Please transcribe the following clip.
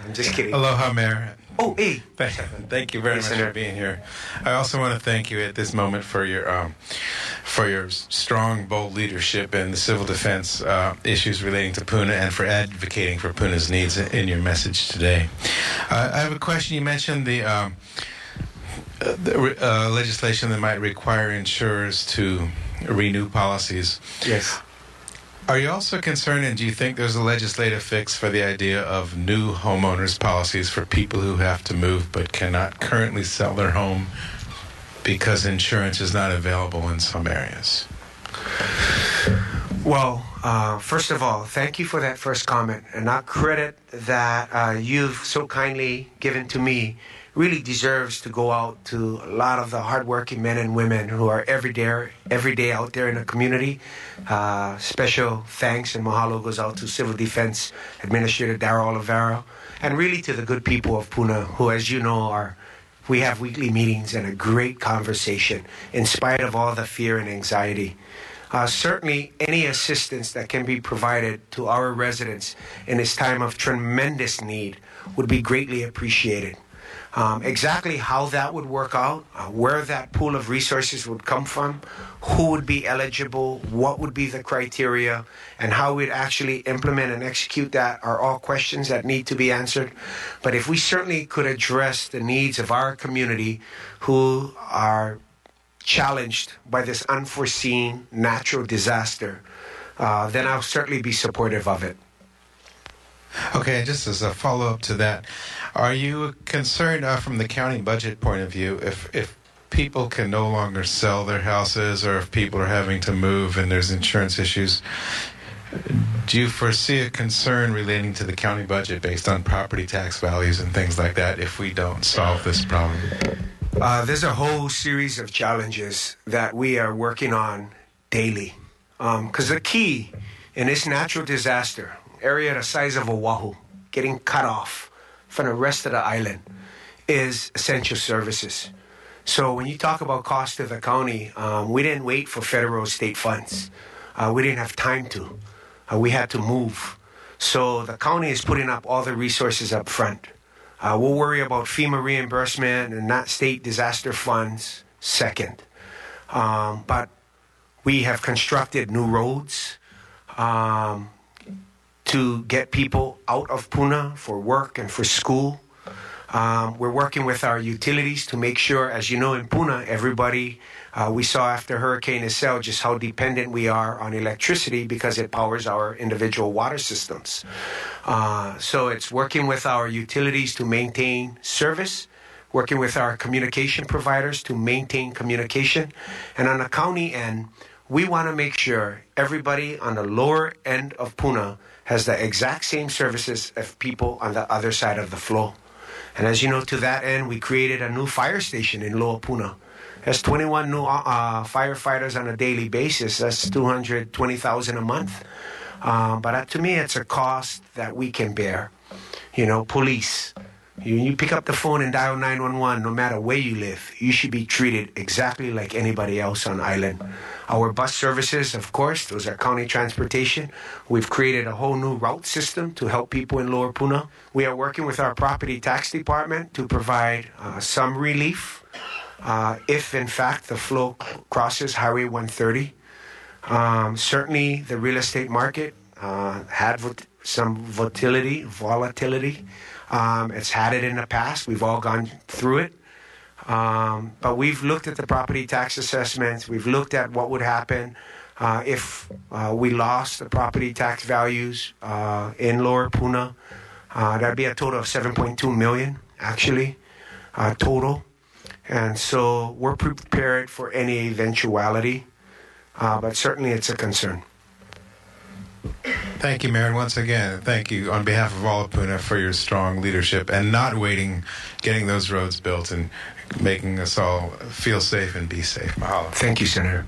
I'm just kidding. Aloha, Mayor. Oh, hey. Thank you very much for being here. I also want to thank you at this moment for your strong, bold leadership in the civil defense issues relating to Puna and for advocating for Puna's needs in your message today. I have a question. You mentioned the legislation that might require insurers to renew policies. Yes. Are you also concerned, and do you think there's a legislative fix for the idea of new homeowners policies for people who have to move but cannot currently sell their home because insurance is not available in some areas? Well, first of all, thank you for that first comment. And that credit that you've so kindly given to me really deserves to go out to a lot of the hardworking men and women who are every day out there in the community. Special thanks and mahalo goes out to Civil Defense Administrator Darryl Oliveira, and really to the good people of Puna, who, as you know, we have weekly meetings and a great conversation in spite of all the fear and anxiety. Certainly, any assistance that can be provided to our residents in this time of tremendous need would be greatly appreciated. Exactly how that would work out, where that pool of resources would come from, who would be eligible, what would be the criteria, and how we'd actually implement and execute that are all questions that need to be answered. But if we certainly could address the needs of our community who are challenged by this unforeseen natural disaster, then I'll certainly be supportive of it. Okay, just as a follow-up to that, are you concerned from the county budget point of view if people can no longer sell their houses or if people are having to move and there's insurance issues? Do you foresee a concern relating to the county budget based on property tax values and things like that if we don't solve this problem? There's a whole series of challenges that we are working on daily. Because the key in this natural disaster, area the size of Oahu, getting cut off from the rest of the island, is essential services. So when you talk about cost to the county, we didn't wait for federal or state funds. We didn't have time to. We had to move. So the county is putting up all the resources up front. We'll worry about FEMA reimbursement and not state disaster funds second. But we have constructed new roads to get people out of Puna for work and for school. We're working with our utilities to make sure, as you know, in Puna, everybody, we saw after Hurricane Iselle just how dependent we are on electricity because it powers our individual water systems. So it's working with our utilities to maintain service, working with our communication providers to maintain communication. And on the county end, we want to make sure everybody on the lower end of Puna has the exact same services as people on the other side of the flow. And as you know, to that end, we created a new fire station in Loa Puna. There's 21 new firefighters on a daily basis. That's $220,000 a month. But to me, it's a cost that we can bear. You know, police. You pick up the phone and dial 911, no matter where you live, you should be treated exactly like anybody else on island. Our bus services, of course, those are county transportation. We've created a whole new route system to help people in Lower Puna. We are working with our property tax department to provide some relief if, in fact, the flow crosses Highway 130. Certainly, the real estate market had some volatility. It's had it in the past. We've all gone through it. But we've looked at the property tax assessments. We've looked at what would happen if we lost the property tax values in Lower Puna. That'd be a total of $7.2 million, actually, total. And so we're prepared for any eventuality. But certainly it's a concern. Thank you, Mayor. And once again, thank you on behalf of all of Puna for your strong leadership and not waiting, getting those roads built and making us all feel safe and be safe. Mahalo. Thank you, Senator.